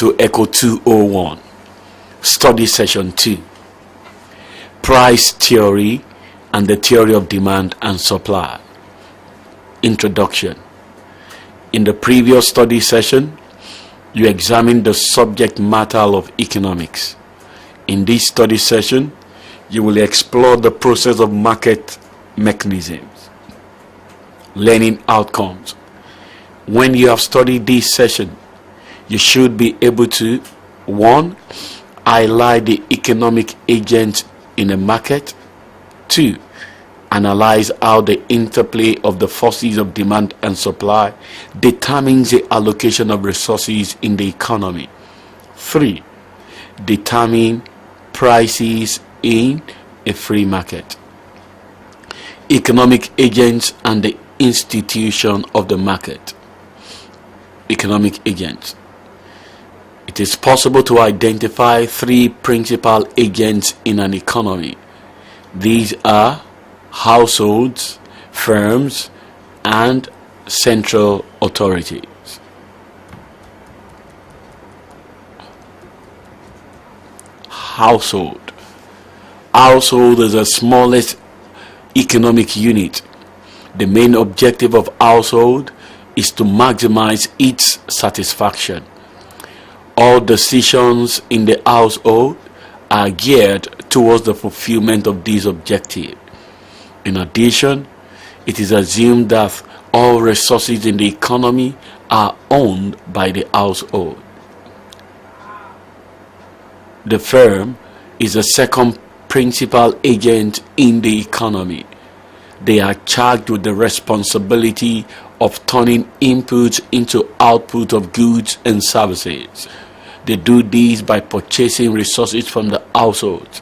to Echo 201, Study Session 2, Price Theory and the Theory of Demand and Supply. Introduction. In the previous study session, you examined the subject matter of economics. In this study session, you will explore the process of market mechanisms, learning outcomes. When you have studied this session, you should be able to 1. Highlight the economic agents in a market. 2. Analyze how the interplay of the forces of demand and supply determines the allocation of resources in the economy. 3. Determine prices in a free market. Economic agents and the institution of the market. Economic agents. It is possible to identify 3 principal agents in an economy. These are households, firms, and central authorities. Household. Household is the smallest economic unit. The main objective of household is to maximize its satisfaction. All decisions in the household are geared towards the fulfillment of these objectives. In addition, it is assumed that all resources in the economy are owned by the household. The firm is the second principal agent in the economy. They are charged with the responsibility of turning inputs into output of goods and services. They do this by purchasing resources from the households.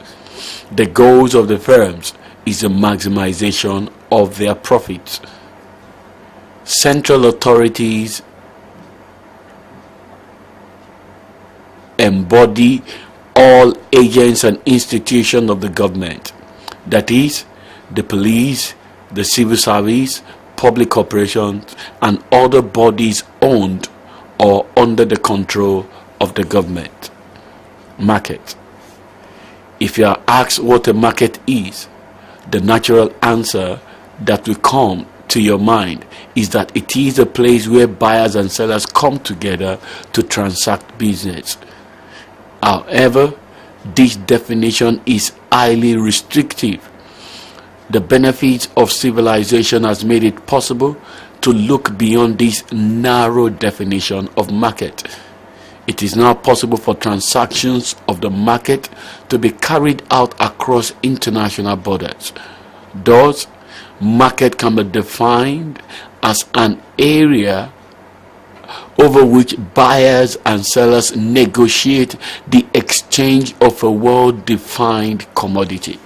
The goals of the firms is the maximization of their profits. Central authorities embody all agents and institutions of the government, that is, the police, the civil service, public corporations, and other bodies owned or under the control of the government. Market. If you are asked what a market is, the natural answer that will come to your mind is that it is a place where buyers and sellers come together to transact business. However, this definition is highly restrictive. The benefits of civilization has made it possible to look beyond this narrow definition of market. It is now possible for transactions of the market to be carried out across international borders. Thus, market can be defined as an area over which buyers and sellers negotiate the exchange of a well-defined commodity.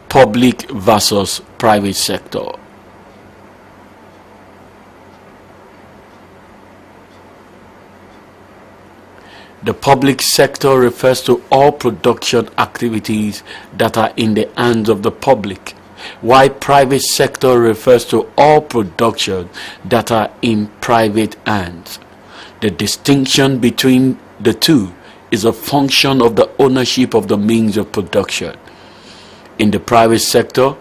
Public versus private sector. The public sector refers to all production activities that are in the hands of the public, while private sector refers to all production that are in private hands. The distinction between the two is a function of the ownership of the means of production. In the private sector,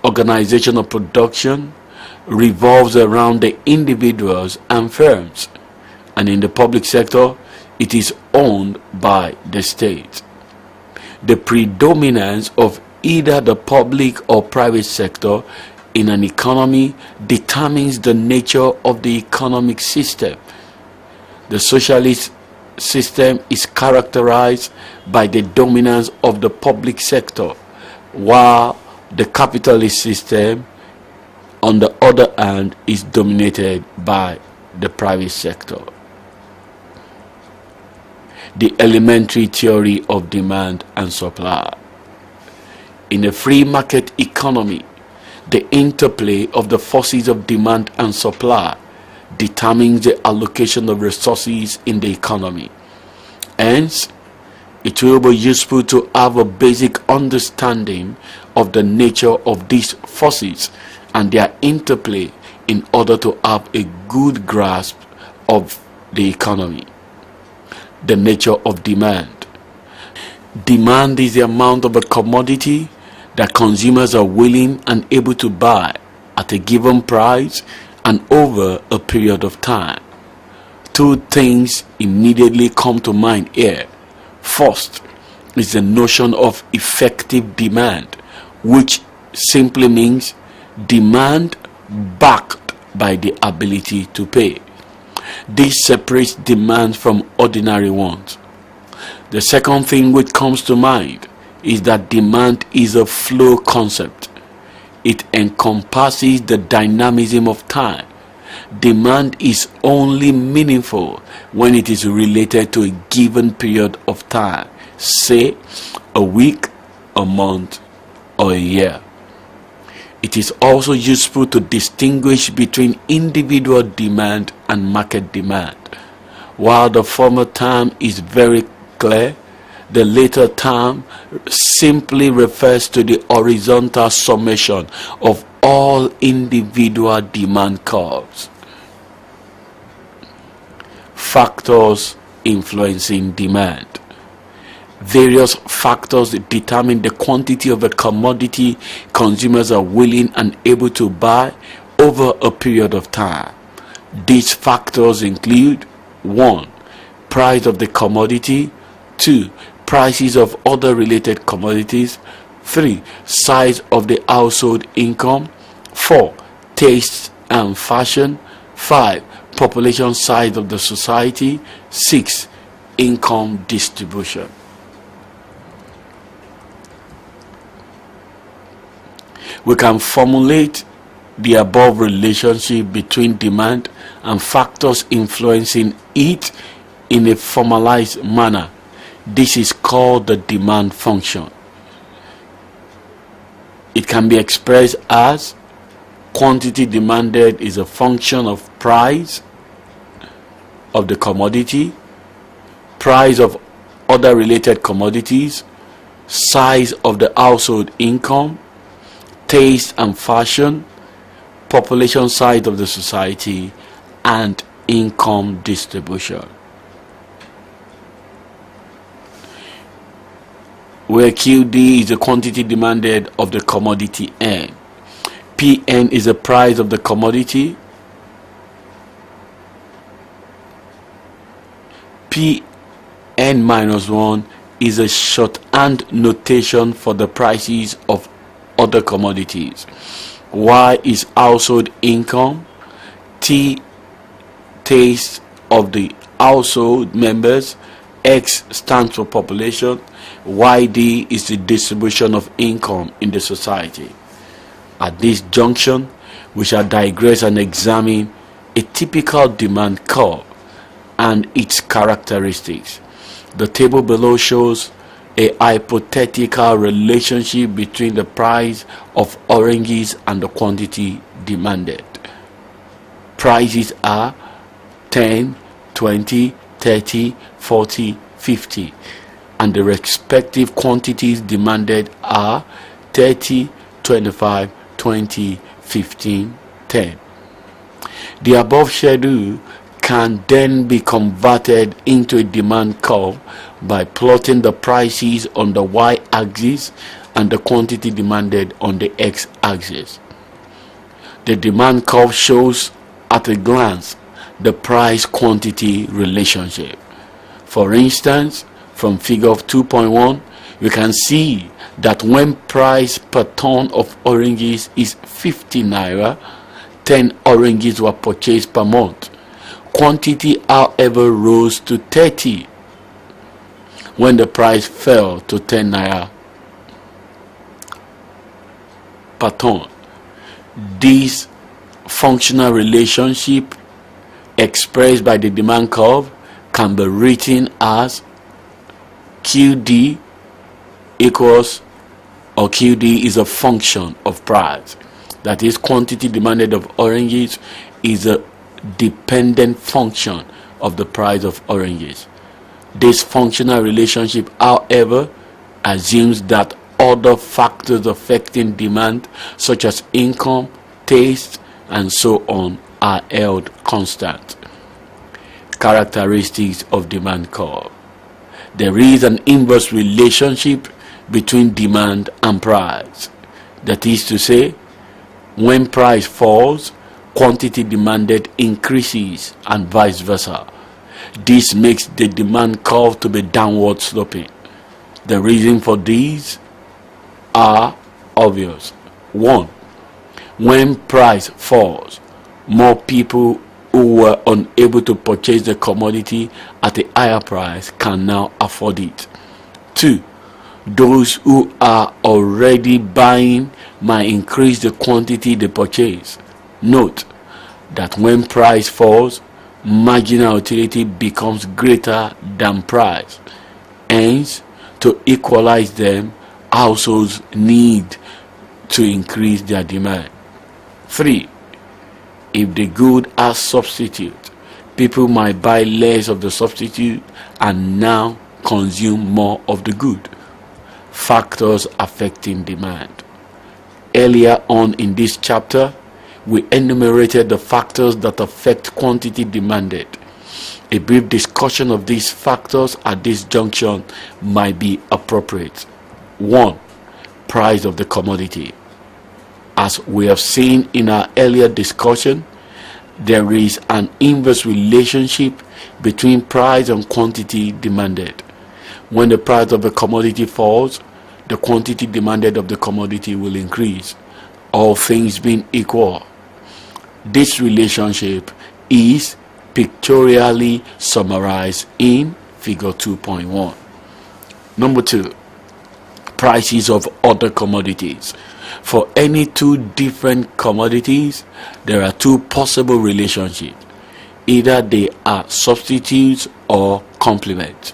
organization of production revolves around the individuals and firms, and in the public sector, it is owned by the state. The predominance of either the public or private sector in an economy determines the nature of the economic system. The socialist system is characterized by the dominance of the public sector, while the capitalist system, on the other hand, is dominated by the private sector. The elementary theory of demand and supply. In a free market economy, the interplay of the forces of demand and supply determines the allocation of resources in the economy. Hence, it will be useful to have a basic understanding of the nature of these forces and their interplay in order to have a good grasp of the economy. The nature of demand. Demand is the amount of a commodity that consumers are willing and able to buy at a given price and over a period of time. Two things immediately come to mind here. First is the notion of effective demand, which simply means demand backed by the ability to pay. This separates demand from ordinary ones. The second thing which comes to mind is that demand is a flow concept. It encompasses the dynamism of time. Demand is only meaningful when it is related to a given period of time, say a week, a month, or a year. It is also useful to distinguish between individual demand and market demand. While the former term is very clear, the later term simply refers to the horizontal summation of all individual demand curves. Factors influencing demand. Various factors determine the quantity of a commodity consumers are willing and able to buy over a period of time. These factors include 1. Price of the commodity, 2. Prices of other related commodities, 3. Size of the household income, 4. Taste and fashion, 5. Population size of the society, 6. Income distribution. We can formulate the above relationship between demand and factors influencing it in a formalized manner. This is called the demand function. It can be expressed as quantity demanded is a function of price of the commodity, price of other related commodities, size of the household income, taste and fashion, population size of the society, and income distribution. Where QD is the quantity demanded of the commodity N. PN is the price of the commodity. PN minus 1 is a shorthand notation for the prices of other commodities. Y is household income. T, taste of the household members. X stands for population. YD is the distribution of income in the society. At this junction, we shall digress and examine a typical demand curve and its characteristics. The table below shows a hypothetical relationship between the price of oranges and the quantity demanded. Prices are 10, 20, 30, 40, 50, and the respective quantities demanded are 30, 25, 20, 15, 10. The above schedule can then be converted into a demand curve by plotting the prices on the y-axis and the quantity demanded on the x-axis. The demand curve shows at a glance the price-quantity relationship. For instance, from figure of 2.1, you can see that when price per ton of oranges is 50 naira, 10 oranges were purchased per month. Quantity, however, rose to 30 when the price fell to 10 naira per ton. This functional relationship expressed by the demand curve can be written as QD equals, or QD is a function of price. That is, quantity demanded of oranges is a dependent function of the price of oranges. This functional relationship, however, assumes that other factors affecting demand, such as income, taste, and so on, are held constant. Characteristics of demand curve. There is an inverse relationship between demand and price. That is to say, when price falls, quantity demanded increases and vice versa. This makes the demand curve to be downward sloping. The reason for these are obvious. 1. When price falls, more people who were unable to purchase the commodity at a higher price can now afford it. 2. Those who are already buying might increase the quantity they purchase. Note that when price falls, marginal utility becomes greater than price. Hence, to equalize them, households need to increase their demand. 3. If the good has substitute, people might buy less of the substitute and now consume more of the good. Factors affecting demand. Earlier on in this chapter, we enumerated the factors that affect quantity demanded. A brief discussion of these factors at this junction might be appropriate. 1. Price of the commodity. As we have seen in our earlier discussion, there is an inverse relationship between price and quantity demanded. When the price of the commodity falls, the quantity demanded of the commodity will increase, all things being equal. This relationship is pictorially summarized in figure 2.1. Number 2. Prices of other commodities. For any two different commodities, there are two possible relationships. Either they are substitutes or complements.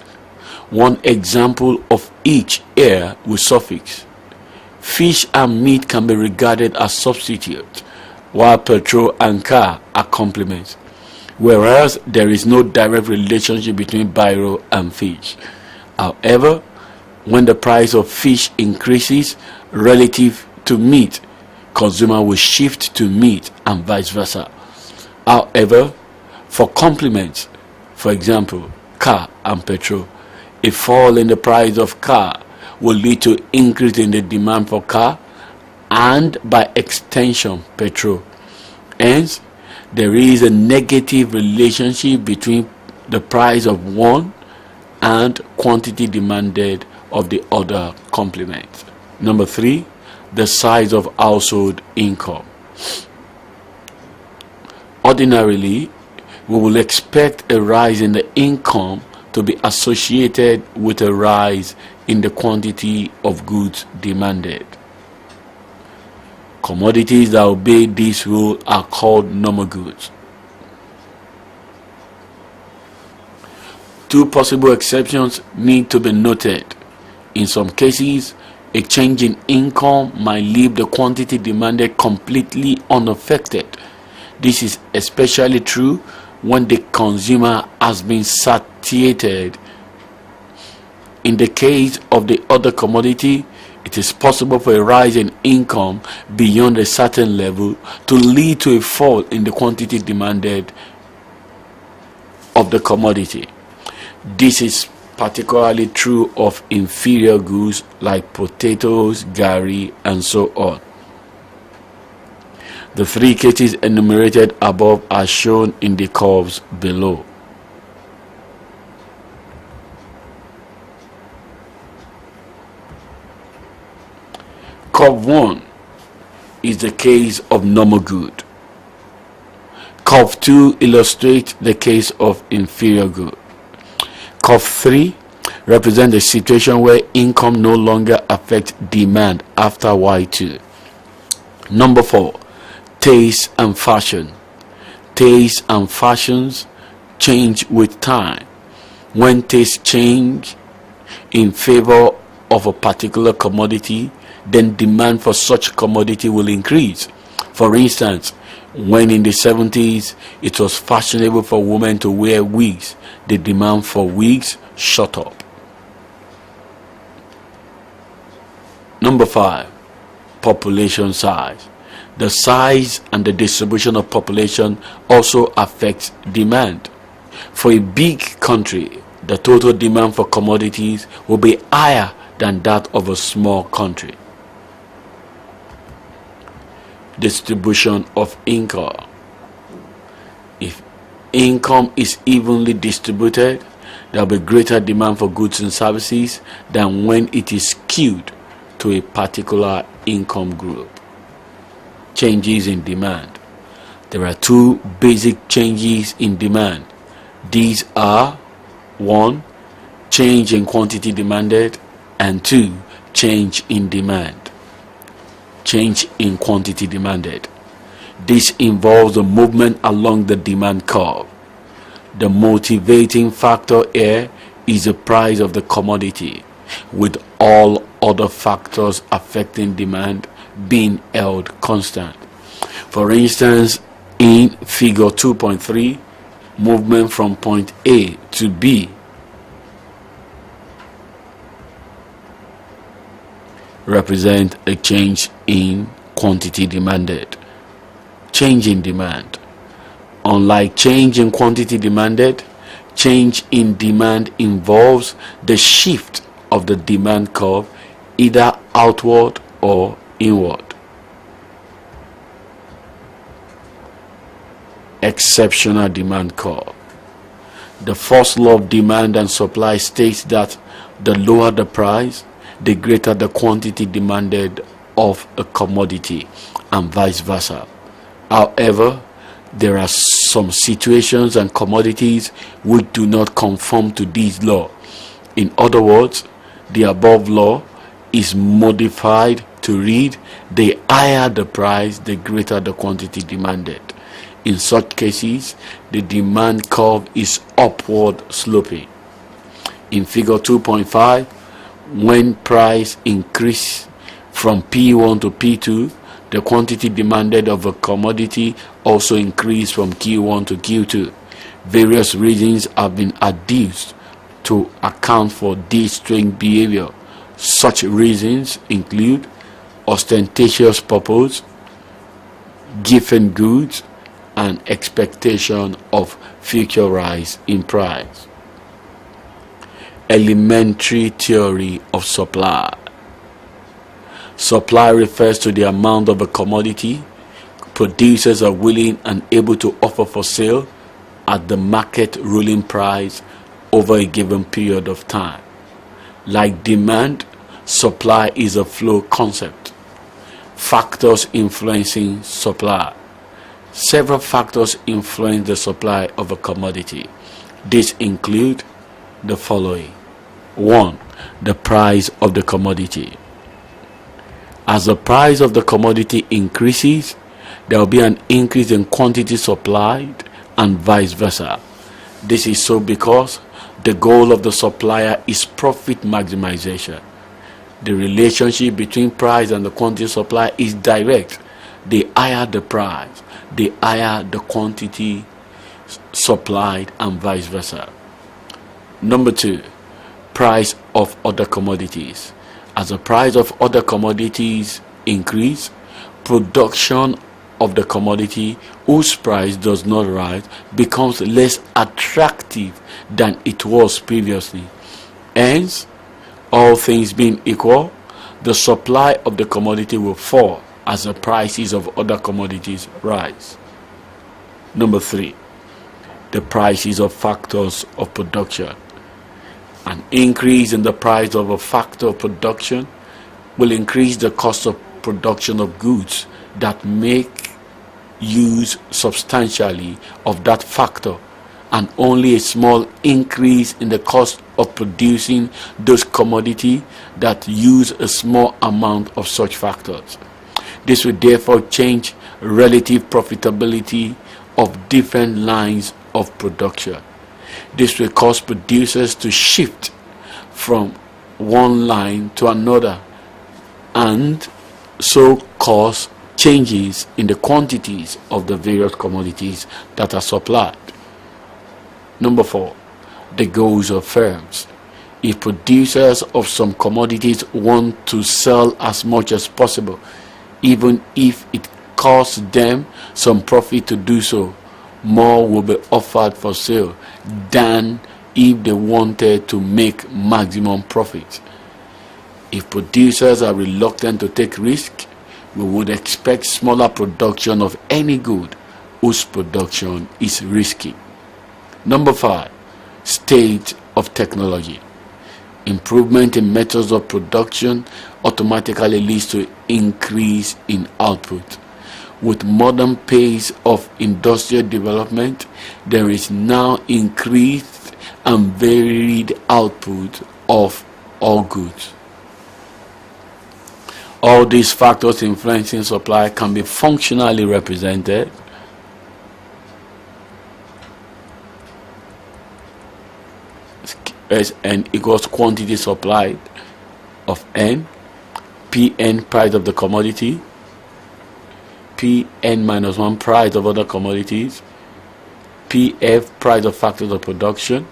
One example of each here with suffix. Fish and meat can be regarded as substitutes, while petrol and car are complements, whereas there is no direct relationship between biro and fish. However, when the price of fish increases relative to meat, consumer will shift to meat and vice versa. However, for complements, for example, car and petrol, a fall in the price of car will lead to increase in the demand for car and by extension petrol. Hence, there is a negative relationship between the price of one and quantity demanded of the other complement. Number 3, the size of household income. Ordinarily, we will expect a rise in the income to be associated with a rise in the quantity of goods demanded. Commodities that obey this rule are called normal goods. Two possible exceptions need to be noted. In some cases, a change in income might leave the quantity demanded completely unaffected. This is especially true when the consumer has been satiated. In the case of the other commodity, it is possible for a rise in income beyond a certain level to lead to a fall in the quantity demanded of the commodity. This is particularly true of inferior goods like potatoes, gari, and so on. The 3 cases enumerated above are shown in the curves below. Curve 1 is the case of normal good. Curve 2 illustrates the case of inferior good. Curve 3 represents a situation where income no longer affects demand after Y2. Number 4, taste and fashion. Taste and fashions change with time. When tastes change in favor of a particular commodity, then demand for such commodity will increase. For instance, when in the 70s it was fashionable for women to wear wigs, the demand for wigs shot up. Number 5, population size. The size and the distribution of population also affects demand. For a big country, the total demand for commodities will be higher than that of a small country. Distribution of income. If income is evenly distributed, there will be greater demand for goods and services than when it is skewed to a particular income group. Changes in demand. There are two basic changes in demand. These are 1. Change in quantity demanded, and 2. Change in demand. Change in quantity demanded. This involves the movement along the demand curve. The motivating factor here is the price of the commodity, with all other factors affecting demand being held constant. For instance, in figure 2.3, movement from point A to B represent a change in quantity demanded. Change in demand. Unlike change in quantity demanded, change in demand involves the shift of the demand curve either outward or inward. Exceptional demand curve. The first law of demand and supply states that the lower the price, the greater the quantity demanded of a commodity, and vice versa. However, there are some situations and commodities which do not conform to this law. In other words, the above law is modified to read, the higher the price, the greater the quantity demanded. In such cases, the demand curve is upward sloping. In figure 2.5, when price increase from P1 to P2, the quantity demanded of a commodity also increased from Q1 to Q2. Various reasons have been adduced to account for this strange behavior. Such reasons include ostentatious purpose, given goods, and expectation of future rise in price. Elementary theory of supply. Supply refers to the amount of a commodity producers are willing and able to offer for sale at the market ruling price over a given period of time. Like demand, supply is a flow concept. Factors influencing supply. Several factors influence the supply of a commodity. These include the following. 1. The price of the commodity. As the price of the commodity increases, there will be an increase in quantity supplied and vice versa. This is so because the goal of the supplier is profit maximization. The relationship between price and the quantity supply is direct. The higher the price, the higher the quantity supplied and vice versa. Number 2, price of other commodities. As the price of other commodities increase, production of the commodity whose price does not rise becomes less attractive than it was previously. Hence, all things being equal, the supply of the commodity will fall as the prices of other commodities rise. Number 3, the prices of factors of production. An increase in the price of a factor of production will increase the cost of production of goods that make use substantially of that factor, and only a small increase in the cost of producing those commodities that use a small amount of such factors. This will therefore change relative profitability of different lines of production. This will cause producers to shift from one line to another and so cause changes in the quantities of the various commodities that are supplied. Number 4, the goals of firms. If producers of some commodities want to sell as much as possible, even if it costs them some profit to do so, more will be offered for sale than if they wanted to make maximum profit. If producers are reluctant to take risk, we would expect smaller production of any good whose production is risky. Number 5, state of technology. Improvement in methods of production automatically leads to increase in output. With modern pace of industrial development, there is now increased and varied output of all goods. All these factors influencing supply can be functionally represented as N equals quantity supplied of N, Pn price of the commodity, Pn minus 1 price of other commodities, Pf price of factors of production,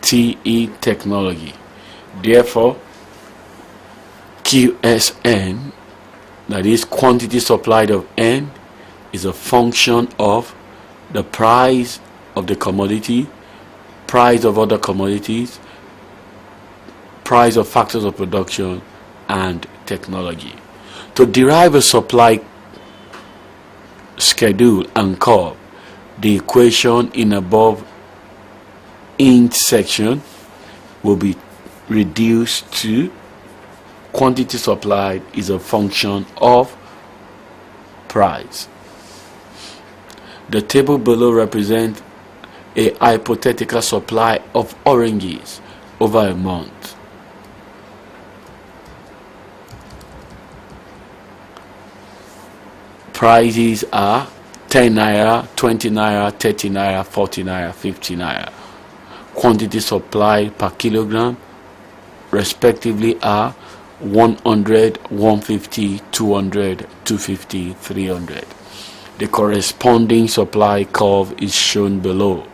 Te technology. Therefore, QSN, that is quantity supplied of N, is a function of the price of the commodity, price of other commodities, price of factors of production, and technology. To derive a supply schedule and curve, the equation in above int section will be reduced to quantity supplied is a function of price. The table below represents a hypothetical supply of oranges over a month. Prices are 10 naira, 20 naira, 30 naira, 40 naira, 50 naira. Quantity supplied per kilogram respectively are 100, 150, 200, 250, 300. The corresponding supply curve is shown below.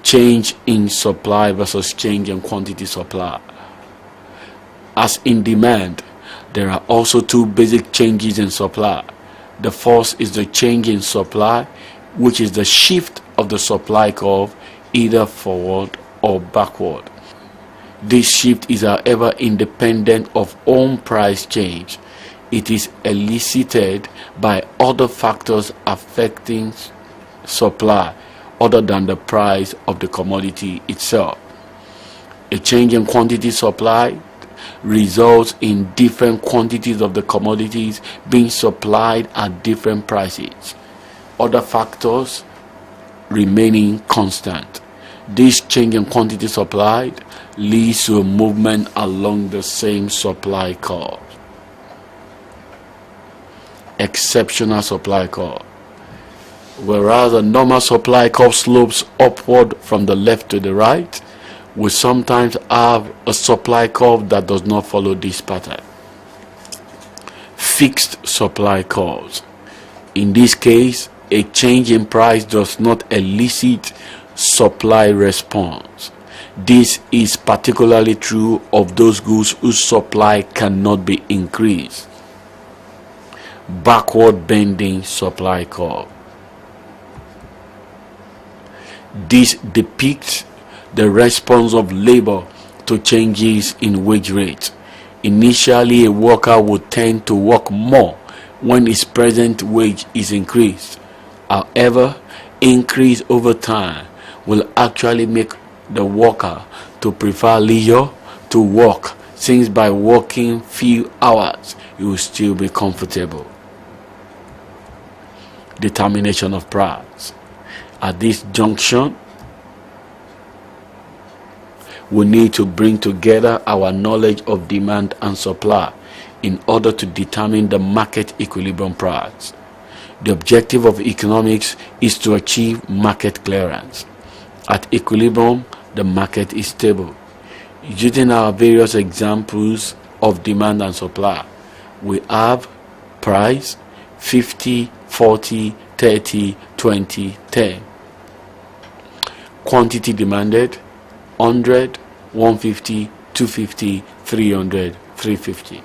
Change in supply versus change in quantity supply. As in demand, there are also two basic changes in supply. The first is the change in supply, which is the shift of the supply curve either forward or backward. This shift is however independent of home price change. It is elicited by other factors affecting supply other than the price of the commodity itself. A change in quantity supplied results in different quantities of the commodities being supplied at different prices, other factors remaining constant. This change in quantity supplied leads to a movement along the same supply curve. Exceptional supply curve. Whereas a normal supply curve slopes upward from the left to the right, we sometimes have a supply curve that does not follow this pattern. Fixed supply curves. In this case, a change in price does not elicit supply response. This is particularly true of those goods whose supply cannot be increased. Backward bending supply curve. This depicts the response of labor to changes in wage rate. Initially, a worker would tend to work more when his present wage is increased. However, increase over time will actually make the worker to prefer leisure to work, since by working few hours he will still be comfortable. Determination of price. At this junction, we need to bring together our knowledge of demand and supply in order to determine the market equilibrium price. The objective of economics is to achieve market clearance. At equilibrium, the market is stable. Using our various examples of demand and supply, we have price 50, 40, 30, 20, 10. Quantity demanded 100, 150, 250, 300, 350.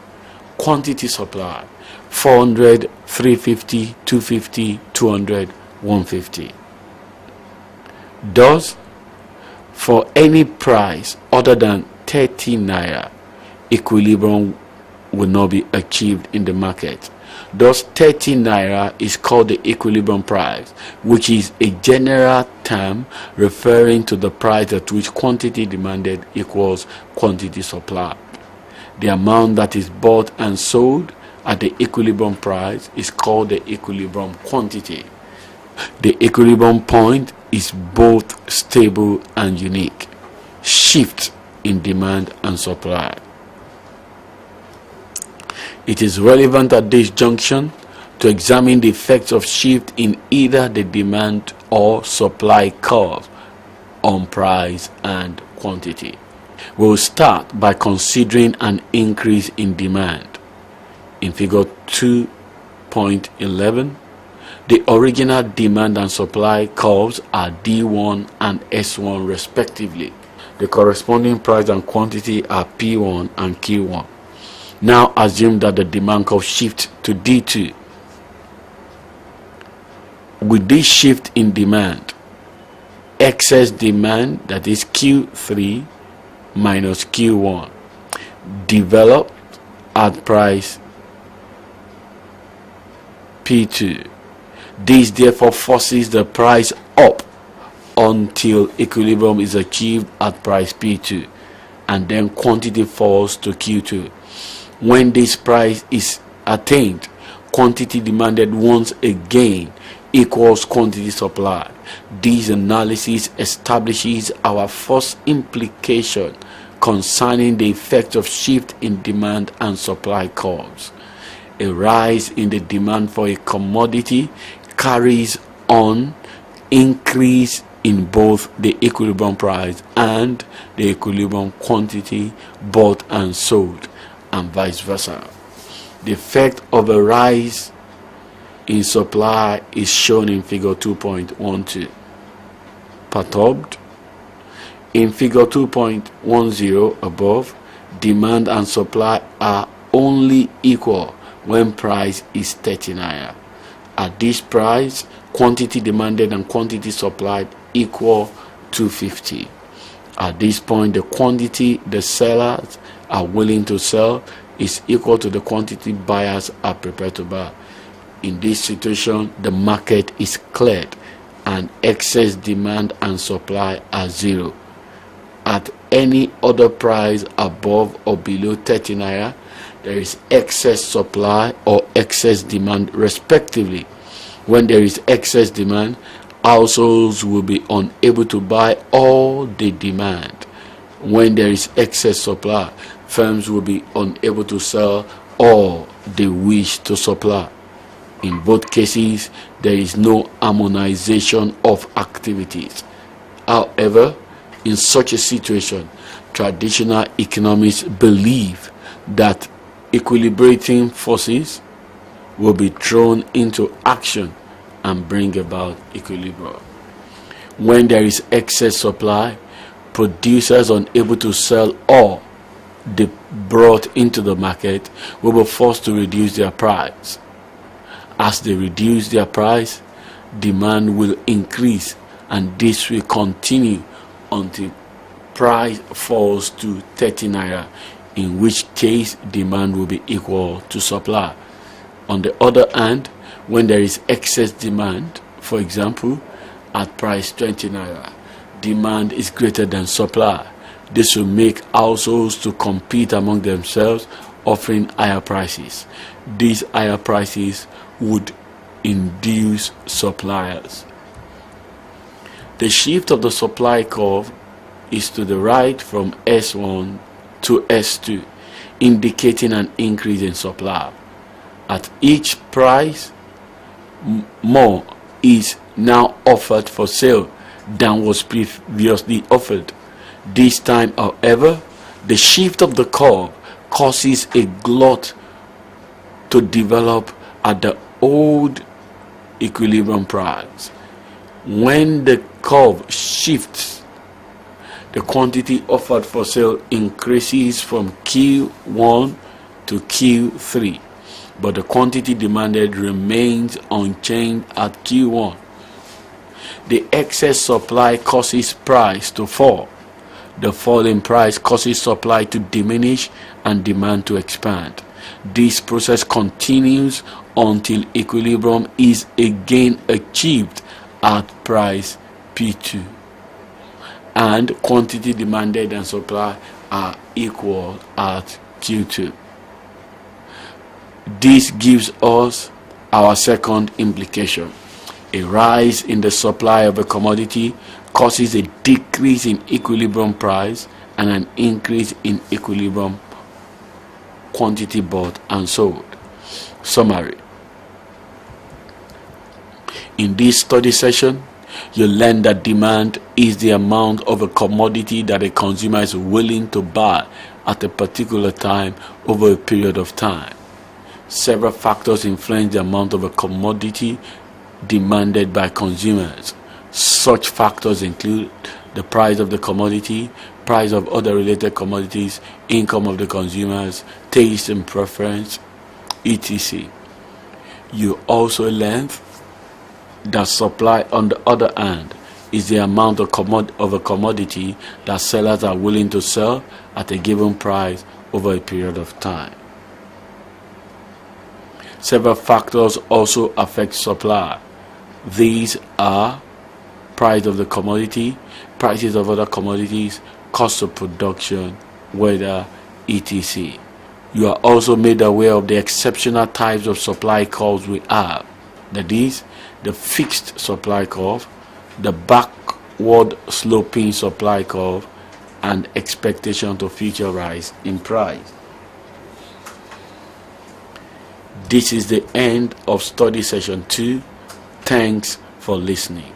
Quantity supply: 400, 350, 250, 200, 150. Thus, for any price other than 30 naira, equilibrium will not be achieved in the market. Thus, 30 naira is called the equilibrium price, which is a general term referring to the price at which quantity demanded equals quantity supplied. The amount that is bought and sold at the equilibrium price is called the equilibrium quantity. The equilibrium point is both stable and unique. Shift in demand and supply. It is relevant at this junction to examine the effects of shift in either the demand or supply curve on price and quantity. We will start by considering an increase in demand. In figure 2.11, the original demand and supply curves are D1 and S1 respectively. The corresponding price and quantity are P1 and Q1. Now assume that the demand curve shifts to D2. With this shift in demand, excess demand, that is Q3 minus Q1, developed at price P2. This therefore forces the price up until equilibrium is achieved at price P2, and then quantity falls to Q2. When this price is attained, quantity demanded once again equals quantity supplied. This analysis establishes our first implication concerning the effect of shift in demand and supply curves. A rise in the demand for a commodity carries on increase in both the equilibrium price and the equilibrium quantity bought and sold, and vice versa. The effect of a rise in supply is shown in figure 2.12. Perturbed. In figure 2.10 above, demand and supply are only equal when price is 30 naira. At this price, quantity demanded and quantity supplied equal 250. At this point, the quantity the sellers are willing to sell is equal to the quantity buyers are prepared to buy. In this situation, the market is cleared and excess demand and supply are zero. At any other price above or below 30 naira, there is excess supply or excess demand respectively. When there is excess demand, households will be unable to buy all they demand. When there is excess supply, firms will be unable to sell all they wish to supply. In both cases, there is no harmonization of activities. However, in such a situation, traditional economists believe that equilibrating forces will be thrown into action and bring about equilibrium. When there is excess supply, producers unable to sell all they brought into the market will be forced to reduce their price. As they reduce their price, demand will increase, and this will continue until price falls to 30 naira, in which case demand will be equal to supply. On the other hand, when there is excess demand, for example, at price 20 naira, demand is greater than supply. This will make households to compete among themselves, offering higher prices. These higher prices would induce suppliers. The shift of the supply curve is to the right from S1 to S2, indicating an increase in supply. At each price, more is now offered for sale than was previously offered. This time, however, the shift of the curve causes a glut to develop at the old equilibrium price. When the curve shifts, The quantity offered for sale increases from Q1 to Q3, but the quantity demanded remains unchanged at Q1. The excess supply causes price to fall. The fall in price causes supply to diminish and demand to expand. This process continues until equilibrium is again achieved at price P2 and quantity demanded and supply are equal at Q2. This gives us our second implication. A rise in the supply of a commodity causes a decrease in equilibrium price and an increase in equilibrium quantity bought and sold. Summary. In this study session, you learn that demand is the amount of a commodity that a consumer is willing to buy at a particular time over a period of time. Several factors influence the amount of a commodity demanded by consumers. Such factors include the price of the commodity, price of other related commodities, income of the consumers, taste and preference, etc. You also learn that supply, on the other hand, is the amount of a commodity that sellers are willing to sell at a given price over a period of time. Several factors also affect supply. These are price of the commodity, prices of other commodities, cost of production, weather, etc. You are also made aware of the exceptional types of supply curves we have. That is, the fixed supply curve, the backward sloping supply curve, and expectation to future rise in price. This is the end of study session 2. Thanks for listening.